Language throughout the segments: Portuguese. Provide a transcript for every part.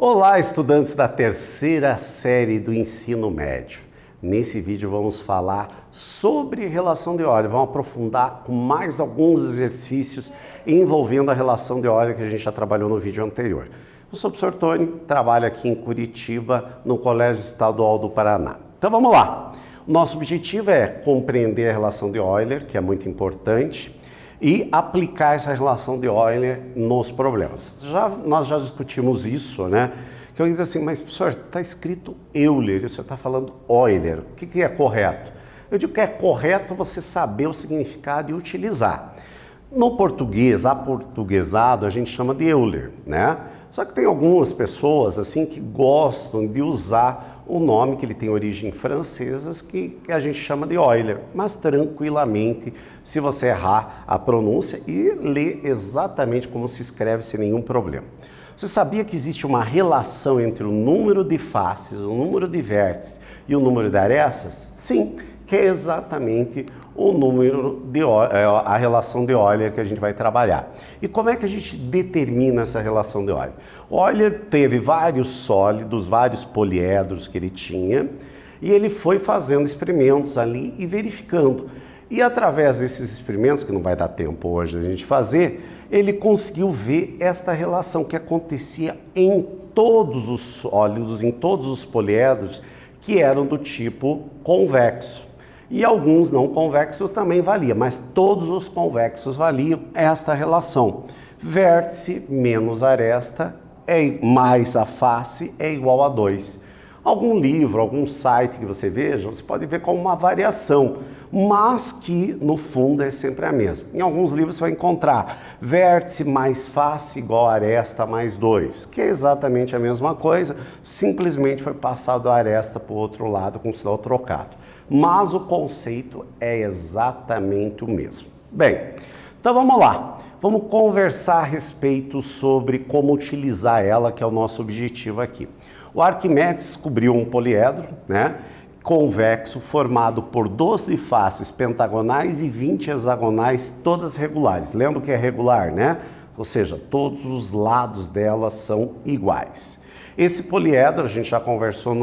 Olá, estudantes da terceira série do ensino médio. Nesse vídeo vamos falar sobre relação de Euler. Vamos aprofundar com mais alguns exercícios envolvendo a relação de Euler que a gente já trabalhou no vídeo anterior. Eu sou o professor Tony, trabalho aqui em Curitiba, no Colégio Estadual do Paraná. Então vamos lá. O nosso objetivo é compreender a relação de Euler, que é muito importante, e aplicar essa relação de Euler nos problemas. Nós já discutimos isso, né? Que eu digo assim, mas professor, está escrito Euler, você está falando Euler, o que é correto? Eu digo que é correto você saber o significado e utilizar. No português, aportuguesado, a gente chama de Euler, né? Só que tem algumas pessoas assim que gostam de usar o nome que ele tem origem francesa, que a gente chama de Euler, mas tranquilamente, se você errar a pronúncia e ler exatamente como se escreve sem nenhum problema. Você sabia que existe uma relação entre o número de faces, o número de vértices e o número de arestas? Sim, que é exatamente o número de a relação de Euler que a gente vai trabalhar. E como é que a gente determina essa relação de Euler? Euler teve vários sólidos, vários poliedros que ele tinha, e ele foi fazendo experimentos ali e verificando. E através desses experimentos, que não vai dar tempo hoje a gente fazer, ele conseguiu ver esta relação que acontecia em todos os sólidos, em todos os poliedros que eram do tipo convexo. E alguns não convexos também valiam, mas todos os convexos valiam esta relação. Vértice menos aresta mais a face é igual a 2. Algum livro, algum site que você veja, você pode ver como uma variação, mas que no fundo é sempre a mesma. Em alguns livros você vai encontrar vértice mais face igual a aresta mais 2, que é exatamente a mesma coisa, simplesmente foi passado a aresta para o outro lado com o sinal trocado. Mas o conceito é exatamente o mesmo. Bem, então vamos lá. Vamos conversar a respeito sobre como utilizar ela, que é o nosso objetivo aqui. O Arquimedes descobriu um poliedro, né, convexo, formado por 12 faces pentagonais e 20 hexagonais, todas regulares. Lembra que é regular, né? Ou seja, todos os lados dela são iguais. Esse poliedro, a gente já conversou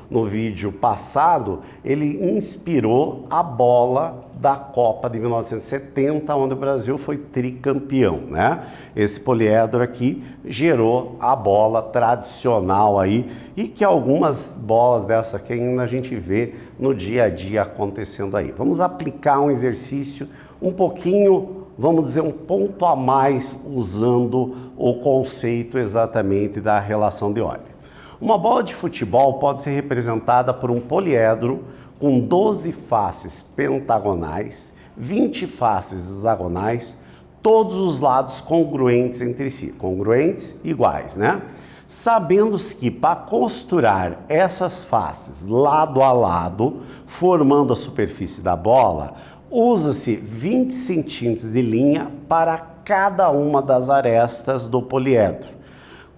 no vídeo passado, ele inspirou a bola da Copa de 1970, onde o Brasil foi tricampeão, né? Esse poliedro aqui gerou a bola tradicional aí, e que algumas bolas dessa aqui ainda a gente vê no dia a dia acontecendo aí. Vamos aplicar um exercício um pouquinho, vamos dizer, um ponto a mais, usando o conceito exatamente da relação de Euler. Uma bola de futebol pode ser representada por um poliedro com 12 faces pentagonais, 20 faces hexagonais, todos os lados congruentes entre si, congruentes iguais, né? Sabendo-se que para costurar essas faces lado a lado, formando a superfície da bola, usa-se 20 centímetros de linha para cada uma das arestas do poliedro.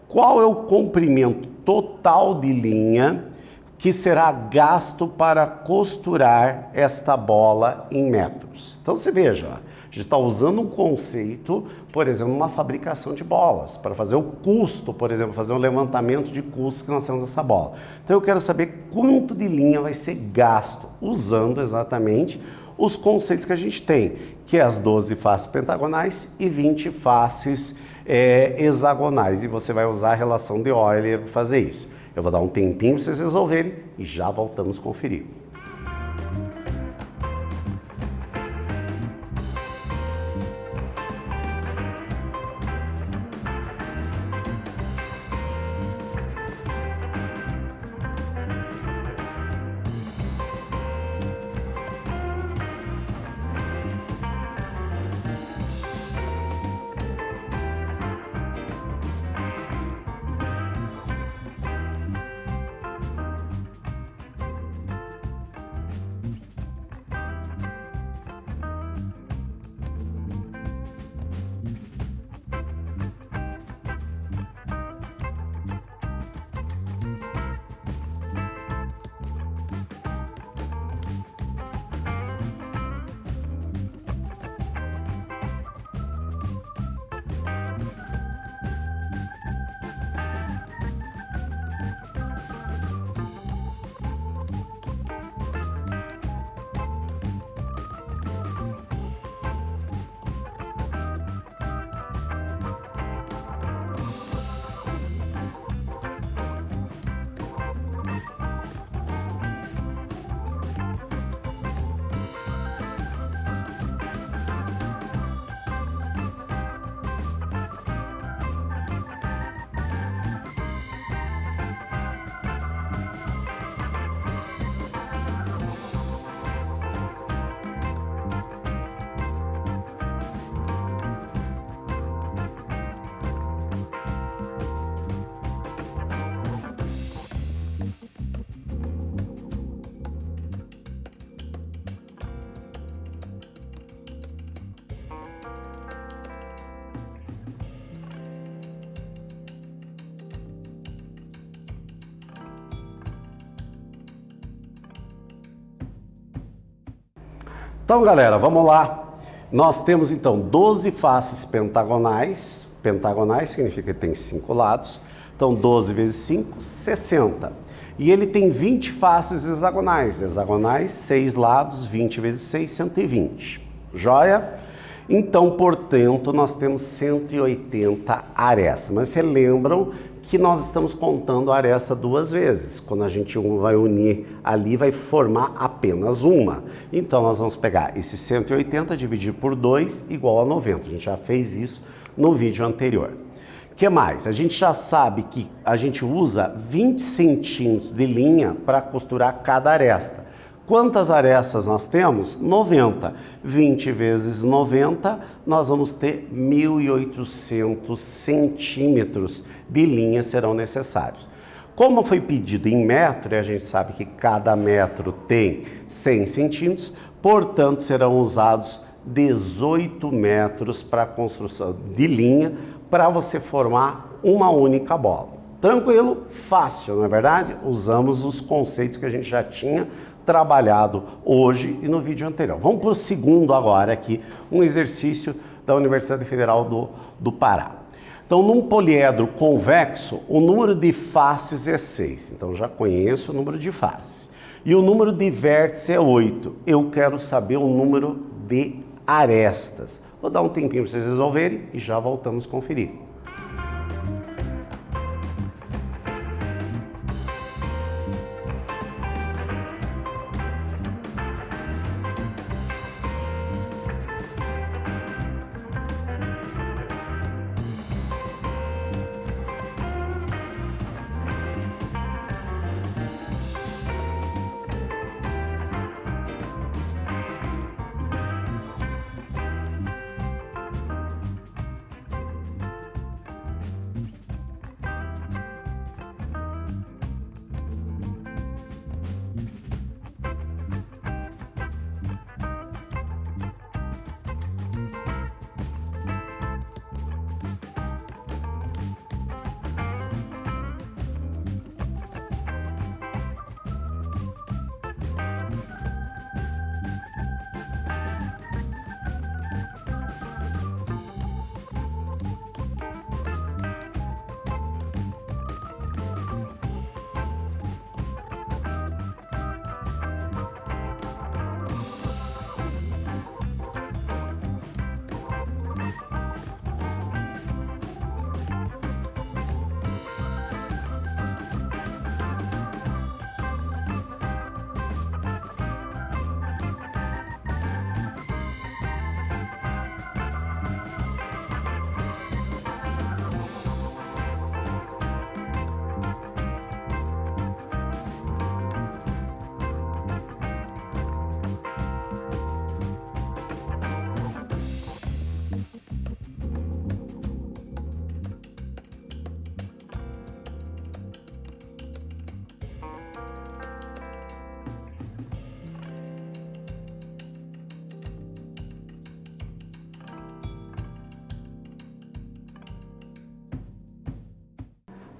Qual é o comprimento total de linha que será gasto para costurar esta bola em metros? Então você veja, a gente está usando um conceito, por exemplo, uma fabricação de bolas, para fazer o custo, por exemplo, fazer um levantamento de custo que nós temos dessa bola. Então eu quero saber quanto de linha vai ser gasto, usando exatamente os conceitos que a gente tem, que é as 12 faces pentagonais e 20 faces hexagonais. E você vai usar a relação de Euler para fazer isso. Eu vou dar um tempinho para vocês resolverem e já voltamos a conferir. Então, galera, vamos lá. Nós temos, então, 12 faces pentagonais. Pentagonais significa que tem 5 lados. Então, 12 vezes 5, 60. E ele tem 20 faces hexagonais. Hexagonais, 6 lados, 20 vezes 6, 120. Joia? Então, portanto, nós temos 180 arestas. Mas vocês lembram que nós estamos contando a aresta 2 vezes. Quando a gente vai unir ali, vai formar apenas uma. Então, nós vamos pegar esse 180, dividir por 2, igual a 90. A gente já fez isso no vídeo anterior. O que mais? A gente já sabe que a gente usa 20 centímetros de linha para costurar cada aresta. Quantas arestas nós temos? 90. 20 vezes 90, nós vamos ter 1.800 centímetros de linha serão necessários. Como foi pedido em metro, e a gente sabe que cada metro tem 100 centímetros, portanto, serão usados 18 metros para a construção de linha para você formar uma única bola. Tranquilo? Fácil, não é verdade? Usamos os conceitos que a gente já tinha trabalhado hoje e no vídeo anterior. Vamos para o segundo agora aqui, um exercício da Universidade Federal do Pará. Então, num poliedro convexo, o número de faces é 6. Então, já conheço o número de faces. E o número de vértices é 8. Eu quero saber o número de arestas. Vou dar um tempinho para vocês resolverem e já voltamos a conferir.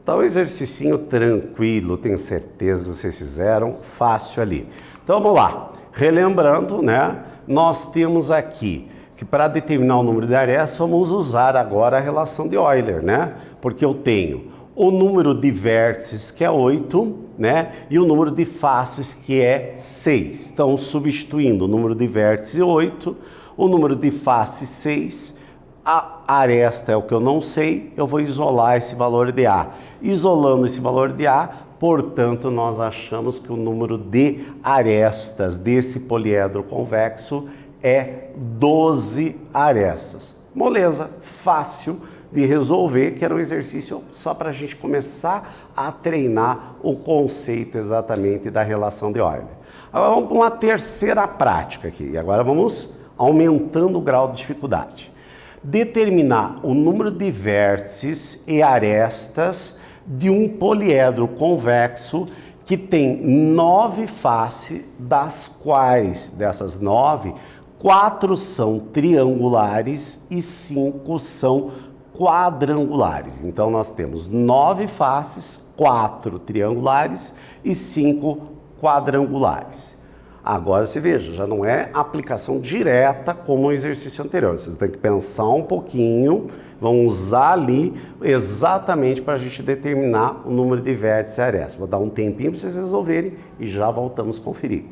Então, exercício tranquilo, tenho certeza que vocês fizeram, fácil ali. Então, vamos lá. Relembrando, né? Nós temos aqui que para determinar o número de arestas, vamos usar agora a relação de Euler, né? Porque eu tenho o número de vértices, que é 8, né? E o número de faces, que é 6. Então, substituindo o número de vértices 8, o número de faces 6, a aresta é o que eu não sei, eu vou isolar esse valor de A. Isolando esse valor de A, portanto, nós achamos que o número de arestas desse poliedro convexo é 12 arestas. Moleza, fácil de resolver, que era um exercício só para a gente começar a treinar o conceito exatamente da relação de Euler. Agora vamos para uma terceira prática aqui, e agora vamos aumentando o grau de dificuldade. Determinar o número de vértices e arestas de um poliedro convexo que tem 9 faces, das quais, dessas 9, 4 são triangulares e 5 são quadrangulares. Então, nós temos 9 faces, 4 triangulares e 5 quadrangulares. Agora você veja, já não é aplicação direta como o exercício anterior. Vocês têm que pensar um pouquinho, vão usar ali exatamente para a gente determinar o número de vértices e arestas. Vou dar um tempinho para vocês resolverem e já voltamos a conferir.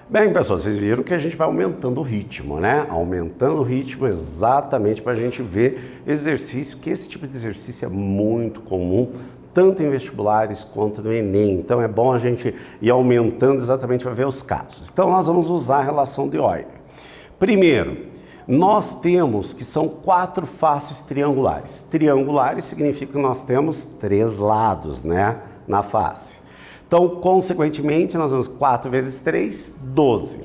Bem, pessoal, vocês viram que a gente vai aumentando o ritmo, né? Aumentando o ritmo exatamente para a gente ver exercício, que esse tipo de exercício é muito comum, tanto em vestibulares quanto no Enem. Então é bom a gente ir aumentando exatamente para ver os casos. Então nós vamos usar a relação de Euler. Primeiro, nós temos que são 4 faces triangulares. Triangulares significa que nós temos 3 lados, né, na face. Então, consequentemente, nós temos 4 vezes 3, 12.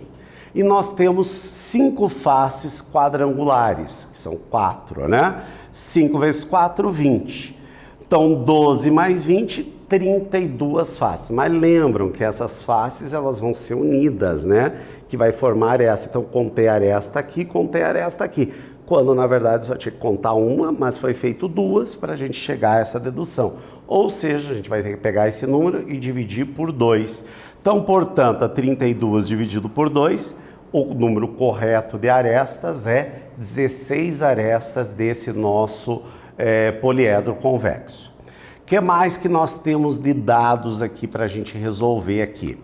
E nós temos 5 faces quadrangulares, que são 4, né? 5 vezes 4, 20. Então, 12 mais 20, 32 faces. Mas lembram que essas faces, elas vão ser unidas, né? Que vai formar aresta. Então, contei a aresta aqui, contei a aresta aqui. Quando, na verdade, só tinha que contar uma, mas foi feito 2 para a gente chegar a essa dedução. Ou seja, a gente vai ter que pegar esse número e dividir por 2. Então, portanto, a 32 dividido por 2, o número correto de arestas é 16 arestas desse nosso poliedro convexo. O que mais que nós temos de dados aqui para a gente resolver aqui?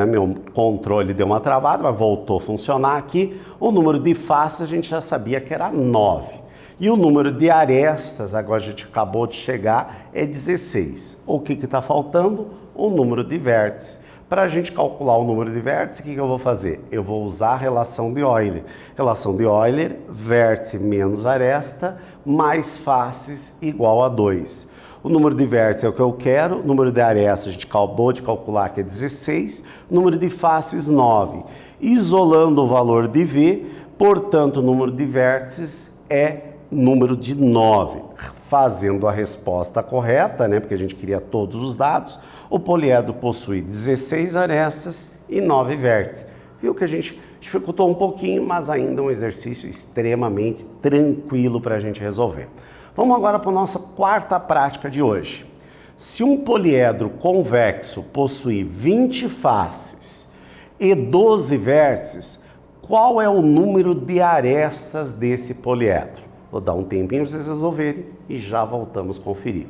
Meu controle deu uma travada, mas voltou a funcionar aqui. O número de faces a gente já sabia que era 9. E o número de arestas, agora a gente acabou de chegar, é 16. O que está faltando? O número de vértices. Para a gente calcular o número de vértices, o que eu vou fazer? Eu vou usar a relação de Euler. Relação de Euler, vértice menos aresta, mais faces igual a 2. O número de vértices é o que eu quero, o número de arestas a gente acabou de calcular que é 16, o número de faces 9. Isolando o valor de V, portanto o número de vértices é número de 9. Fazendo a resposta correta, né, porque a gente queria todos os dados, o poliedro possui 16 arestas e 9 vértices. Viu que a gente dificultou um pouquinho, mas ainda um exercício extremamente tranquilo para a gente resolver. Vamos agora para a nossa quarta prática de hoje. Se um poliedro convexo possui 20 faces e 12 vértices, qual é o número de arestas desse poliedro? Vou dar um tempinho para vocês resolverem e já voltamos a conferir.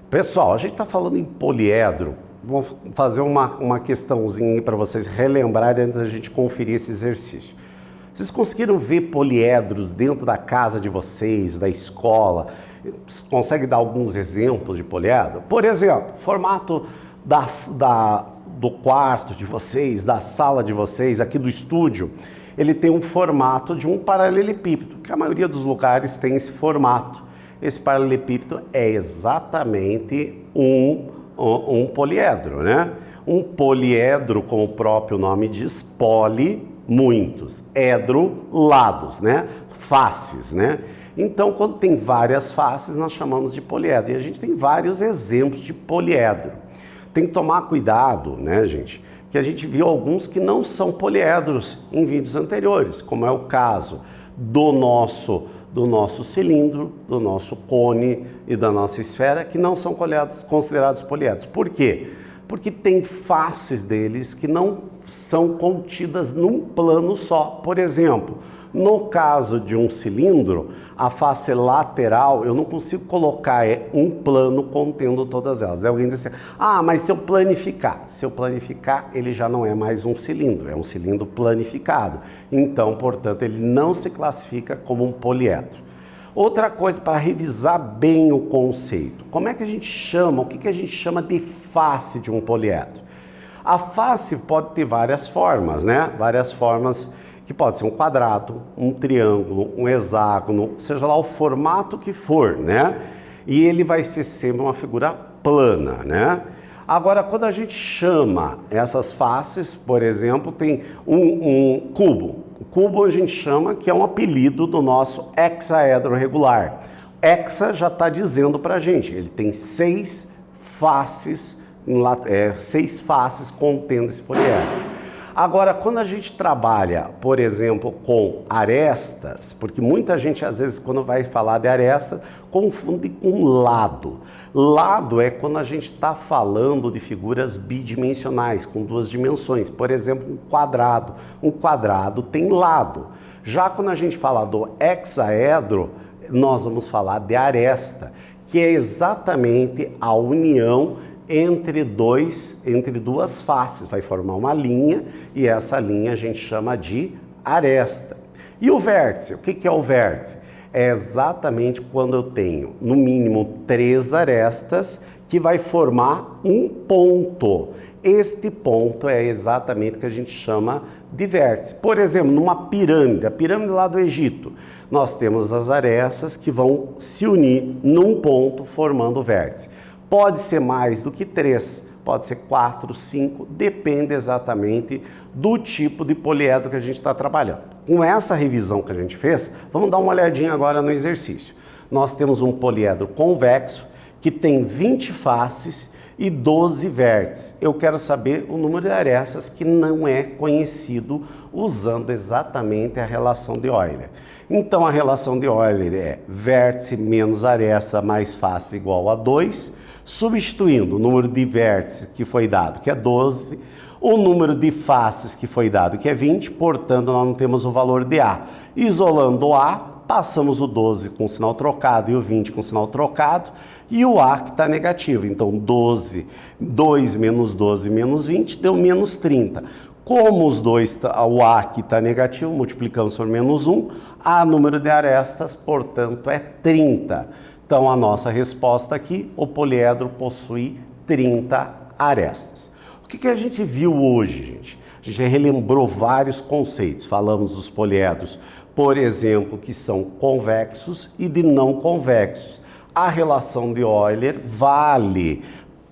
Pessoal, a gente está falando em poliedro. Vou fazer uma questãozinha para vocês relembrarem antes da gente conferir esse exercício. Vocês conseguiram ver poliedros dentro da casa de vocês, da escola? Consegue dar alguns exemplos de poliedro? Por exemplo, formato do quarto de vocês, da sala de vocês, aqui do estúdio, ele tem um formato de um paralelepípedo, que a maioria dos lugares tem esse formato. Esse paralelepípedo é exatamente um poliedro, né? Um poliedro, como o próprio nome diz, poli, muitos, edro, lados, né? Faces, né? Então, quando tem várias faces, nós chamamos de poliedro. E a gente tem vários exemplos de poliedro. Tem que tomar cuidado, né, gente? Que a gente viu alguns que não são poliedros em vídeos anteriores, como é o caso do nosso cilindro, do nosso cone e da nossa esfera, que não são considerados poliedros. Por quê? Porque tem faces deles que não são contidas num plano só. Por exemplo, no caso de um cilindro, a face lateral, eu não consigo colocar um plano contendo todas elas. Daí alguém diz assim, ah, mas se eu planificar, ele já não é mais um cilindro, é um cilindro planificado. Então, portanto, ele não se classifica como um poliedro. Outra coisa para revisar bem o conceito, como é que a gente chama, o que a gente chama de face de um poliedro? A face pode ter várias formas, né? Várias formas que pode ser um quadrado, um triângulo, um hexágono, seja lá o formato que for, né? E ele vai ser sempre uma figura plana, né? Agora, quando a gente chama essas faces, por exemplo, tem um cubo. O cubo a gente chama que é um apelido do nosso hexaedro regular. Hexa já está dizendo para a gente, ele tem 6 faces, 6 faces contendo esse poliedro. Agora, quando a gente trabalha, por exemplo, com arestas, porque muita gente, às vezes, quando vai falar de aresta, confunde com lado. Lado é quando a gente está falando de figuras bidimensionais, com 2 dimensões. Por exemplo, um quadrado. Um quadrado tem lado. Já quando a gente fala do hexaedro, nós vamos falar de aresta, que é exatamente a união entre duas faces, vai formar uma linha e essa linha a gente chama de aresta. E o vértice, o que é o vértice? É exatamente quando eu tenho no mínimo 3 arestas que vai formar um ponto. Este ponto é exatamente o que a gente chama de vértice. Por exemplo, numa pirâmide, a pirâmide lá do Egito, nós temos as arestas que vão se unir num ponto formando o vértice. Pode ser mais do que 3, pode ser 4, 5, depende exatamente do tipo de poliedro que a gente está trabalhando. Com essa revisão que a gente fez, vamos dar uma olhadinha agora no exercício. Nós temos um poliedro convexo que tem 20 faces e 12 vértices. Eu quero saber o número de arestas que não é conhecido usando exatamente a relação de Euler. Então, a relação de Euler é vértice menos aresta mais face igual a 2, substituindo o número de vértices que foi dado, que é 12, o número de faces que foi dado, que é 20, portanto, nós não temos o valor de A. Isolando o A, passamos o 12 com sinal trocado e o 20 com sinal trocado, e o A que está negativo. Então, 2 menos 12 menos 20 deu menos 30. Como o A que está negativo, multiplicamos por menos 1, A número de arestas, portanto, é 30. Então, a nossa resposta aqui, o poliedro possui 30 arestas. O que a gente viu hoje, gente? A gente relembrou vários conceitos. Falamos dos poliedros, por exemplo, que são convexos e de não convexos. A relação de Euler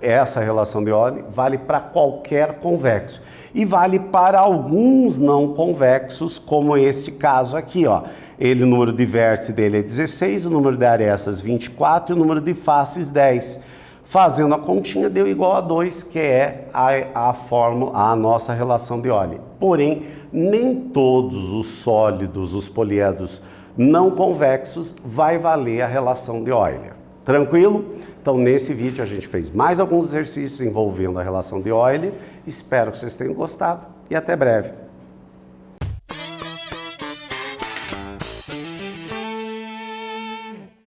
essa relação de Euler vale para qualquer convexo e vale para alguns não convexos, como este caso aqui, ó. O número de vértices dele é 16, o número de arestas 24 e o número de faces 10. Fazendo a continha deu igual a 2, que é a nossa relação de Euler. Porém, nem todos os sólidos, os poliedros não convexos, vai valer a relação de Euler. Tranquilo? Então, nesse vídeo a gente fez mais alguns exercícios envolvendo a relação de Euler. Espero que vocês tenham gostado e até breve.